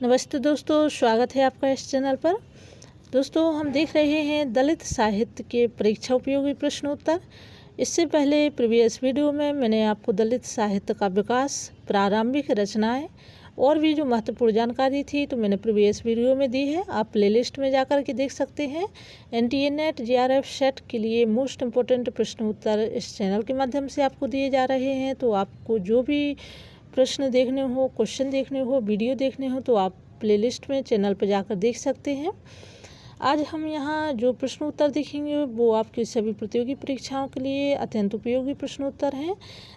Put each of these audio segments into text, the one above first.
नमस्ते दोस्तों, स्वागत है आपका इस चैनल पर। दोस्तों, हम देख रहे हैं दलित साहित्य के परीक्षा उपयोगी प्रश्न उत्तर। इससे पहले प्रीवियस वीडियो में मैंने आपको दलित साहित्य का विकास, प्रारंभिक रचनाएं और भी जो महत्वपूर्ण जानकारी थी तो मैंने प्रीवियस वीडियो में दी है। आप प्लेलिस्ट में जाकर के देख सकते हैं। NTA NET JRF सेट के लिए मोस्ट इम्पोर्टेंट प्रश्न उत्तर इस चैनल के माध्यम से आपको दिए जा रहे हैं। तो आपको जो भी प्रश्न देखने हो, क्वेश्चन देखने हो, वीडियो देखने हो तो आप प्लेलिस्ट में चैनल पर जाकर देख सकते हैं। आज हम यहाँ जो प्रश्न उत्तर देखेंगे वो आपकी सभी प्रतियोगी परीक्षाओं के लिए अत्यंत उपयोगी प्रश्न उत्तर हैं।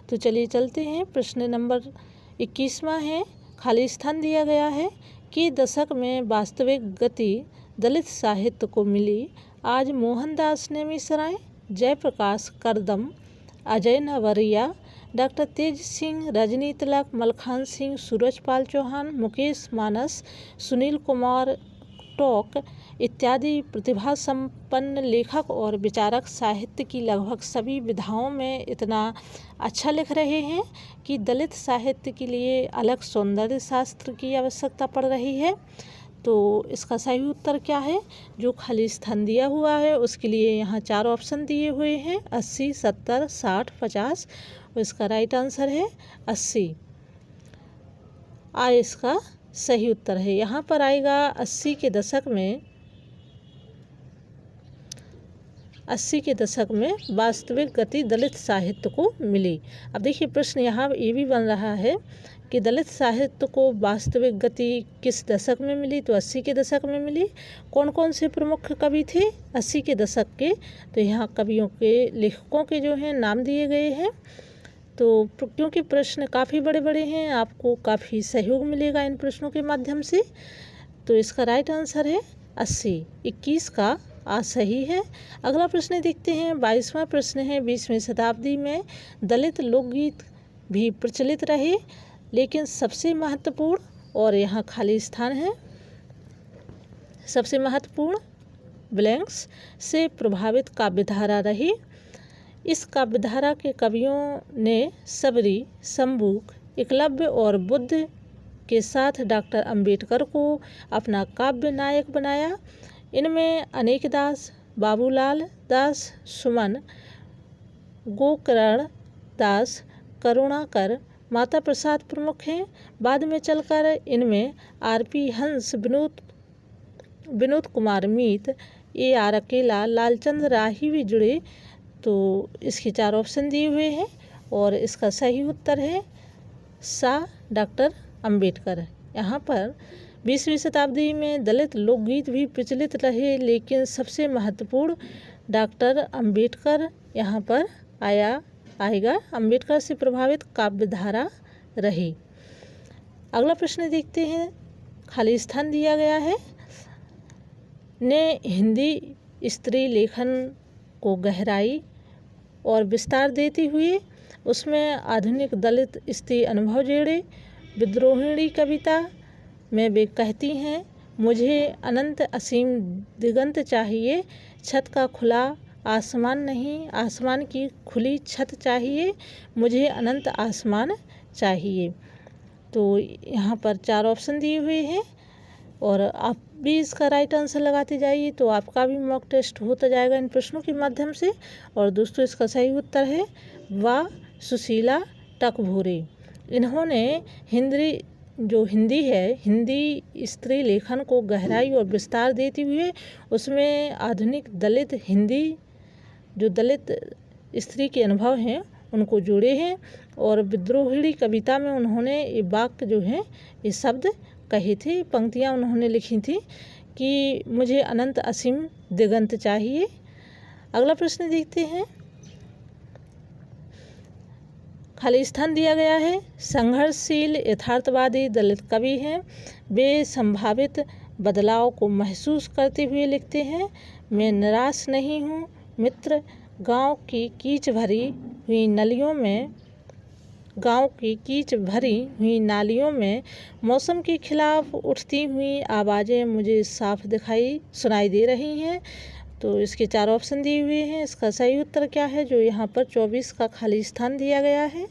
तो चलिए चलते हैं। प्रश्न नंबर 21वां है। खाली स्थान दिया गया है कि दशक में वास्तविक गति दलित साहित्य को मिली। आज मोहनदास नेमिसराय, जयप्रकाश करदम, अजय नवरिया, डॉक्टर तेज सिंह, रजनी तिलक, मलखान सिंह, सूरजपाल चौहान, मुकेश मानस, सुनील कुमार टोक इत्यादि प्रतिभा संपन्न लेखक और विचारक साहित्य की लगभग सभी विधाओं में इतना अच्छा लिख रहे हैं कि दलित साहित्य के लिए अलग सौंदर्य शास्त्र की आवश्यकता पड़ रही है। तो इसका सही उत्तर क्या है? जो खाली स्थान दिया हुआ है उसके लिए यहाँ 4 ऑप्शन दिए हुए हैं, 80, 70, 60, 50। इसका राइट आंसर है 80। इसका सही उत्तर है। यहाँ पर आएगा 80 के दशक में वास्तविक गति दलित साहित्य को मिली। अब देखिए प्रश्न यहाँ ये भी बन रहा है कि दलित साहित्य को वास्तविक गति किस दशक में मिली, तो 80 के दशक में मिली। कौन कौन से प्रमुख कवि थे 80 के दशक के? तो यहाँ कवियों के, लेखकों के जो हैं नाम दिए गए हैं। तो क्योंकि प्रश्न काफ़ी बड़े बड़े हैं, आपको काफ़ी सहयोग मिलेगा इन प्रश्नों के माध्यम से। तो इसका राइट आंसर है 80। 21 का सही है। अगला प्रश्न देखते हैं। 22वां प्रश्न है। 20वीं शताब्दी में दलित लोकगीत भी प्रचलित रहे, लेकिन सबसे महत्वपूर्ण, और यहाँ खाली स्थान है, सबसे महत्वपूर्ण ब्लैंक्स से प्रभावित काव्यधारा रही। इस काव्यधारा के कवियों ने सबरी, शंबुक, एकलव्य और बुद्ध के साथ डॉक्टर अंबेडकर को अपना काव्य नायक बनाया। इनमें अनेक दास, बाबूलाल दास, सुमन, गोकर्ण दास, करुणाकर, माता प्रसाद प्रमुख हैं। बाद में चलकर इनमें RP हंस, विनोद कुमार मीत, AR अकेला, लालचंद राही भी जुड़े। तो इसके 4 ऑप्शन दिए हुए हैं और इसका सही उत्तर है डॉक्टर अंबेडकर। यहाँ पर 20वीं शताब्दी में दलित लोकगीत भी प्रचलित रहे, लेकिन सबसे महत्वपूर्ण डॉक्टर अंबेडकर यहाँ पर आएगा। अंबेडकर से प्रभावित काव्यधारा रही। अगला प्रश्न देखते हैं। खाली स्थान दिया गया है ने हिंदी स्त्री लेखन को गहराई और विस्तार देते हुए उसमें आधुनिक दलित स्त्री अनुभव जोड़े। विद्रोहिणी कविता में वे कहती हैं, मुझे अनंत असीम दिगंत चाहिए, छत का खुला आसमान नहीं, आसमान की खुली छत चाहिए, मुझे अनंत आसमान चाहिए। तो यहाँ पर 4 ऑप्शन दिए हुए हैं और आप भी इसका राइट आंसर लगाते जाइए तो आपका भी मॉक टेस्ट होता जाएगा इन प्रश्नों के माध्यम से। और दोस्तों इसका सही उत्तर है सुशीला टकभोरे। इन्होंने हिंदी स्त्री लेखन को गहराई और विस्तार देते हुए उसमें आधुनिक दलित स्त्री के अनुभव हैं उनको जोड़े हैं। और विद्रोहिणी कविता में उन्होंने ये वाक्य जो है, ये शब्द कहे थे, पंक्तियाँ उन्होंने लिखी थी कि मुझे अनंत असीम दिगंत चाहिए। अगला प्रश्न देखते हैं। खाली स्थान दिया गया है। संघर्षशील यथार्थवादी दलित कवि हैं। वे संभावित बदलाव को महसूस करते हुए लिखते हैं, मैं निराश नहीं हूँ मित्र, गांव की कीच भरी हुई नालियों में मौसम के खिलाफ उठती हुई आवाज़ें मुझे साफ सुनाई दे रही हैं। तो इसके 4 ऑप्शन दिए हुए हैं। इसका सही उत्तर क्या है? जो यहाँ पर 24 का खाली स्थान दिया गया है,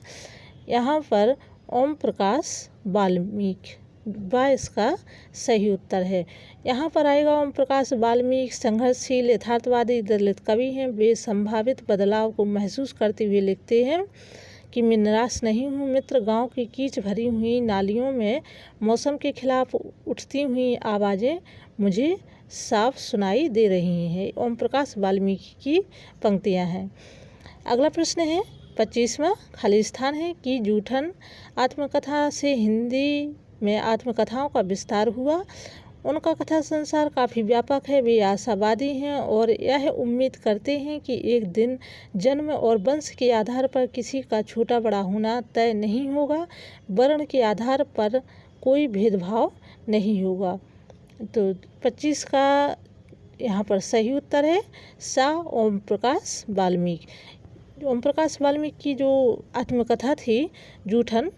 यहाँ पर ओम प्रकाश वाल्मीकि वह इसका सही उत्तर है। यहाँ पर आएगा ओम प्रकाश वाल्मीकि संघर्षशील यथार्थवादी दलित कवि हैं। वे संभावित बदलाव को महसूस करते हुए लिखते हैं कि मैं निराश नहीं हूँ मित्र, गांव की कीच भरी हुई नालियों में मौसम के खिलाफ उठती हुई आवाज़ें मुझे साफ सुनाई दे रही हैं। ओम प्रकाश वाल्मीकि की पंक्तियाँ हैं। अगला प्रश्न है 25वां, खालिस्तान है कि जूठन आत्मकथा से हिंदी में आत्मकथाओं का विस्तार हुआ। उनका कथा संसार काफ़ी व्यापक है। वे आशावादी हैं और यह उम्मीद करते हैं कि एक दिन जन्म और वंश के आधार पर किसी का छोटा बड़ा होना तय नहीं होगा, वर्ण के आधार पर कोई भेदभाव नहीं होगा। तो 25 का यहाँ पर सही उत्तर है सा ओम प्रकाश वाल्मीकि। ओम प्रकाश वाल्मीकि की जो आत्मकथा थी जूठन,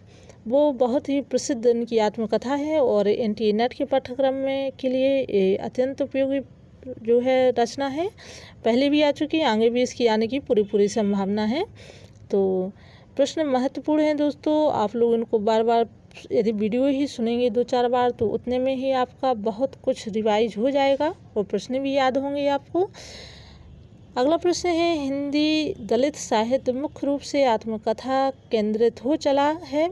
वो बहुत ही प्रसिद्ध इनकी आत्मकथा है और NT-NET के पाठ्यक्रम में के लिए ये अत्यंत उपयोगी जो है रचना है। पहले भी आ चुकी है, आगे भी इसकी आने की पूरी संभावना है। तो प्रश्न महत्वपूर्ण हैं दोस्तों, आप लोग इनको बार बार यदि वीडियो ही सुनेंगे 2-4 बार तो उतने में ही आपका बहुत कुछ रिवाइज हो जाएगा और प्रश्न भी याद होंगे आपको। अगला प्रश्न है हिंदी दलित साहित्य मुख्य रूप से आत्मकथा केंद्रित हो चला है,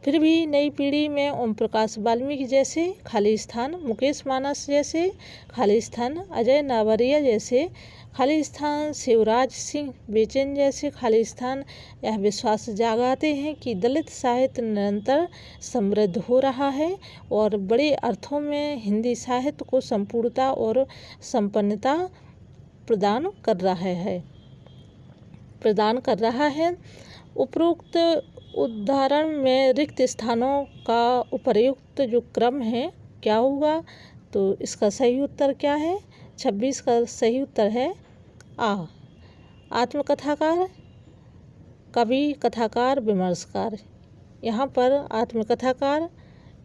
फिर भी नई पीढ़ी में ओम प्रकाश वाल्मीकि जैसे खालिस्तान, मुकेश मानस जैसे खालिस्तान, अजय नावरिया जैसे खालिस्तान, शिवराज सिंह बेचैन जैसे खालिस्तान यह विश्वास जगाते हैं कि दलित साहित्य निरंतर समृद्ध हो रहा है और बड़े अर्थों में हिंदी साहित्य को संपूर्णता और संपन्नता प्रदान कर रहा है। उपरोक्त उदाहरण में रिक्त स्थानों का उपर्युक्त जो क्रम है क्या होगा? तो इसका सही उत्तर क्या है? 26 का सही उत्तर है आ, आत्मकथाकार, कवि, कथाकार, विमर्शकार। यहाँ पर आत्मकथाकार,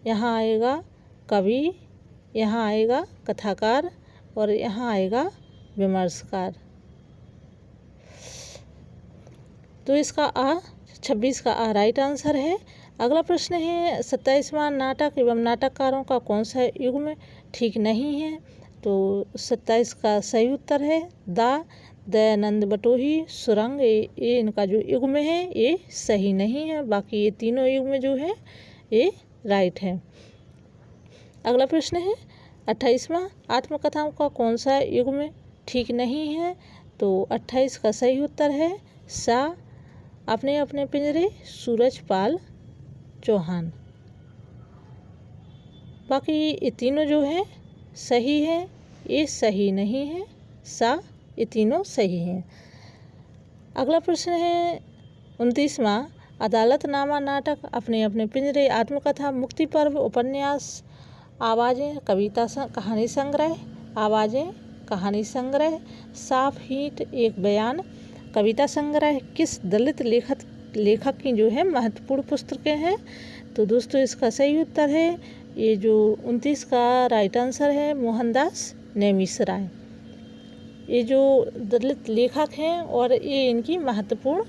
यहाँ आएगा कवि, यहाँ आएगा कथाकार और यहाँ आएगा विमर्शकार। तो इसका 26 का राइट आंसर है। अगला प्रश्न है 27वां, नाटक एवं नाटककारों का कौन सा युग्म ठीक नहीं है? तो 27 का सही उत्तर है दयानंद बटोही, सुरंग। ये इनका जो युग्म है ये सही नहीं है, बाकी ये तीनों युग्म जो है ये राइट है। अगला प्रश्न है 28वां, आत्मकथाओं का कौन सा युग्म ठीक नहीं है? तो 28 का सही उत्तर है सा, अपने अपने पिंजरे, सूरजपाल चौहान। बाकी ये तीनों जो है सही है, ये सही नहीं है सा, ये तीनों सही हैं। अगला प्रश्न है 29वां, अदालतनामा नाटक, अपने अपने पिंजरे, आत्मकथा, मुक्ति पर्व, उपन्यास, आवाज़ें, कविता कहानी संग्रह, आवाज़ें, कहानी संग्रह, साफ हीट, एक बयान, कविता संग्रह किस दलित लेखक की जो है महत्वपूर्ण पुस्तकें हैं? तो दोस्तों इसका सही उत्तर है ये जो 29 का राइट आंसर है मोहनदास नेमिशराय। ये जो दलित लेखक हैं और ये इनकी महत्वपूर्ण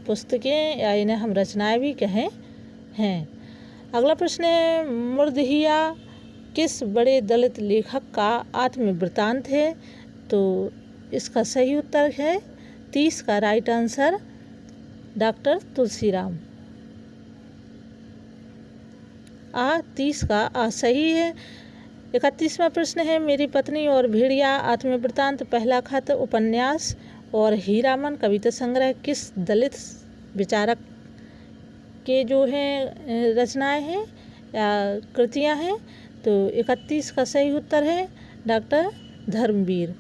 पुस्तकें या इन्हें हम रचनाएं भी कहें हैं। अगला प्रश्न है मुर्दहिया किस बड़े दलित लेखक का आत्मवृत्तांत है? तो इसका सही उत्तर है 30 का राइट आंसर डॉक्टर तुलसीराम। 30 का सही है। 31वां प्रश्न है मेरी पत्नी और भेड़िया आत्मवृत्तांत, पहला खत, उपन्यास और हीरामन कविता संग्रह किस दलित विचारक के जो हैं रचनाएं हैं या कृतियां हैं? तो 31 का सही उत्तर है डॉक्टर धर्मवीर।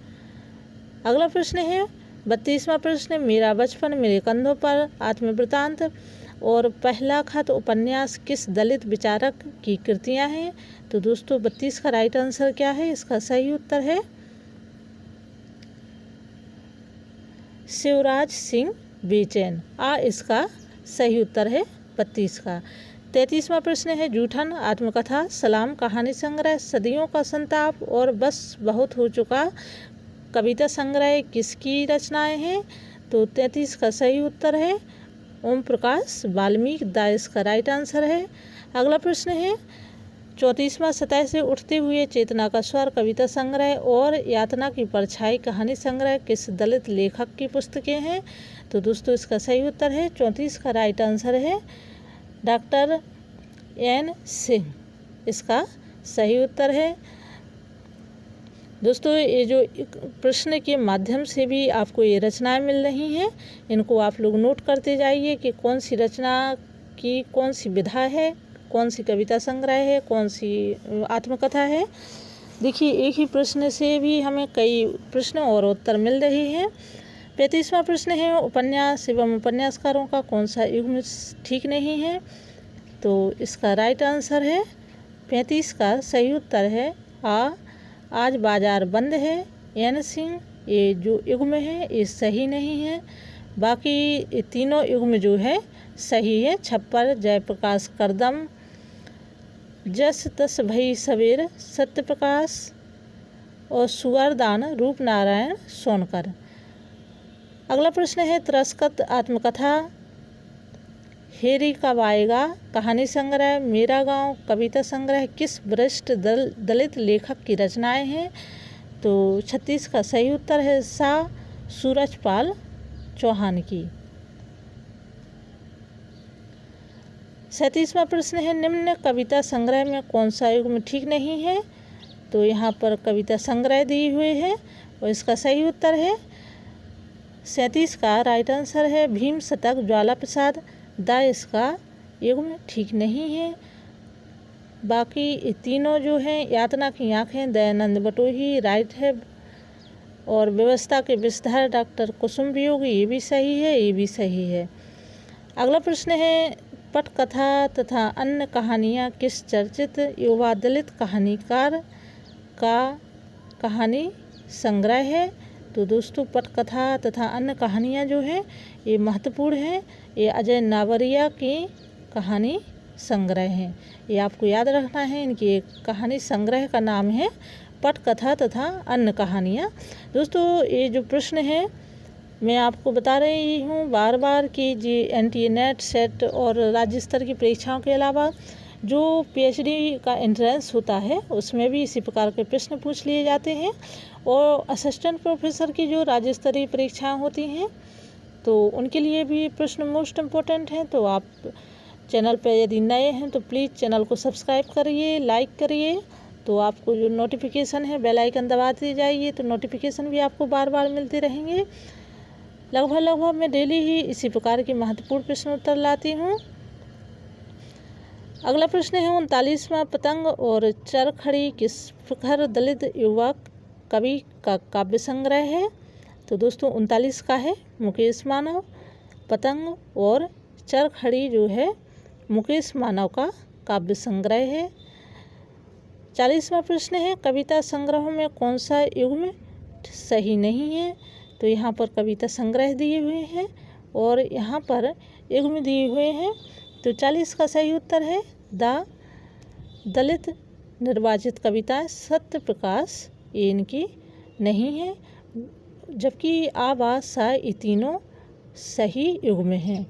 अगला प्रश्न है 32वां प्रश्न, मेरा बचपन मेरे कंधों पर आत्मवृत्तांत और पहला खत उपन्यास किस दलित विचारक की कृतियां हैं? तो दोस्तों 32 का राइट आंसर क्या है? इसका सही उत्तर है शिवराज सिंह बेचैन। इसका सही उत्तर है 32 का। 33वां प्रश्न है जूठन आत्मकथा, सलाम कहानी संग्रह, सदियों का संताप और बस बहुत हो चुका कविता संग्रह किसकी रचनाएं हैं? तो 33 का सही उत्तर है ओम प्रकाश वाल्मीकि। इसका राइट आंसर है। अगला प्रश्न है 34वां सतह से उठते हुए चेतना का स्वर कविता संग्रह और यातना की परछाई कहानी संग्रह किस दलित लेखक की पुस्तकें हैं? तो दोस्तों इसका सही उत्तर है 34 का राइट आंसर है डॉक्टर एन सिंह, इसका सही उत्तर है। दोस्तों ये जो प्रश्न के माध्यम से भी आपको ये रचनाएं मिल रही हैं, इनको आप लोग नोट करते जाइए कि कौन सी रचना की कौन सी विधा है, कौन सी कविता संग्रह है, कौन सी आत्मकथा है। देखिए एक ही प्रश्न से भी हमें कई प्रश्न और उत्तर मिल रहे हैं। 35वां प्रश्न है उपन्यास एवं उपन्यासकारों का कौन सा युग्म ठीक नहीं है? तो इसका राइट आंसर है 35 का सही उत्तर है आज बाजार बंद है। एन सिंह ये जो युग्म है ये सही नहीं है, बाकी ये तीनों युग्म जो है सही है। छप्पर, जयप्रकाश करदम, जस तस भई सवेर, सत्य प्रकाश और सुअरदान रूपनारायण सोनकर। अगला प्रश्न है तिरस्कृत आत्मकथा हेरी कब आएगा कहानी संग्रह मेरा गांव कविता संग्रह किस वरिष्ठ दलित लेखक की रचनाएं हैं? तो 36 का सही उत्तर है सूरजपाल चौहान की। 37वां प्रश्न है निम्न कविता संग्रह में कौन सा युग्म ठीक नहीं है? तो यहाँ पर कविता संग्रह दी हुए है और इसका सही उत्तर है 37 का राइट आंसर है भीम शतक ज्वाला प्रसाद दा, इसका युग्म ठीक नहीं है। बाकी तीनों जो हैं यातना की आँखें दयानंद बटोही राइट है और व्यवस्था के विस्तार डॉक्टर कुसुम वियोग ये भी सही है, ये भी सही है। अगला प्रश्न है पटकथा तथा अन्य कहानियाँ किस चर्चित युवा दलित कहानीकार का कहानी संग्रह है? तो दोस्तों पटकथा तथा अन्य कहानियाँ जो हैं ये महत्वपूर्ण हैं, ये अजय नावरिया की कहानी संग्रह हैं। ये आपको याद रखना है, इनकी एक कहानी संग्रह का नाम है पटकथा तथा अन्य कहानियाँ। दोस्तों ये जो प्रश्न है मैं आपको बता रही हूँ बार बार कि जी NTA नेट सेट और राज्य स्तर की परीक्षाओं के अलावा जो PhD का एंट्रेंस होता है उसमें भी इसी प्रकार के प्रश्न पूछ लिए जाते हैं और असिस्टेंट प्रोफेसर की जो राज्य स्तरीय परीक्षाएँ होती हैं तो उनके लिए भी प्रश्न मोस्ट इम्पोर्टेंट हैं। तो आप चैनल पर यदि नए हैं तो प्लीज़ चैनल को सब्सक्राइब करिए, लाइक करिए, तो आपको जो नोटिफिकेशन है बेल आइकन दबाते जाइए तो नोटिफिकेशन भी आपको बार बार मिलते रहेंगे। लगभग मैं डेली ही इसी प्रकार के महत्वपूर्ण प्रश्न उत्तर लाती हूँ। अगला प्रश्न है 39वां पतंग और चरखड़ी किस प्रखर दलित युवक कवि का काव्य संग्रह है? तो दोस्तों 39 का है मुकेश मानव। पतंग और चरखड़ी जो है मुकेश मानव का काव्य संग्रह है। 40वां प्रश्न है कविता संग्रहों में कौन सा युग्म सही नहीं है? तो यहाँ पर कविता संग्रह दिए हुए हैं और यहाँ पर युग्म दिए हुए हैं। तो 40 का सही उत्तर है द दलित निर्वाचित कविताएं सत्य प्रकाश, ये इनकी नहीं है, जबकि आवाज सा ये तीनों सही युग्म हैं।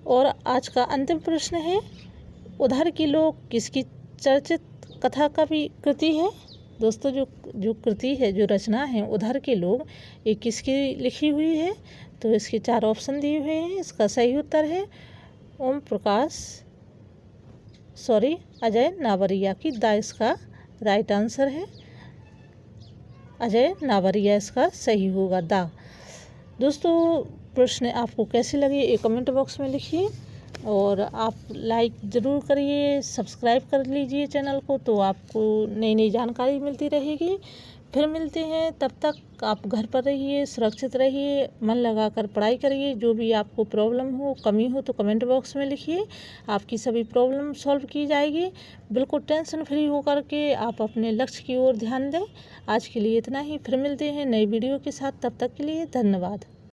और आज का अंतिम प्रश्न है उधर की लोग किसकी चर्चित कथा का भी कृति है? दोस्तों जो कृति है, जो रचना है उधर के लोग, ये किसकी लिखी हुई है? तो इसके 4 ऑप्शन दिए हुए हैं। इसका सही उत्तर है अजय नावरिया की दा, इसका राइट आंसर है अजय नावरिया, इसका सही होगा दा। दोस्तों प्रश्न आपको कैसे लगे ये कमेंट बॉक्स में लिखिए और आप लाइक ज़रूर करिए, सब्सक्राइब कर लीजिए चैनल को, तो आपको नई नई जानकारी मिलती रहेगी। फिर मिलते हैं, तब तक आप घर पर रहिए, सुरक्षित रहिए, मन लगाकर पढ़ाई करिए। जो भी आपको प्रॉब्लम हो, कमी हो तो कमेंट बॉक्स में लिखिए, आपकी सभी प्रॉब्लम सॉल्व की जाएगी। बिल्कुल टेंशन फ्री होकर के आप अपने लक्ष्य की ओर ध्यान दें। आज के लिए इतना ही, फिर मिलते हैं नई वीडियो के साथ, तब तक के लिए धन्यवाद।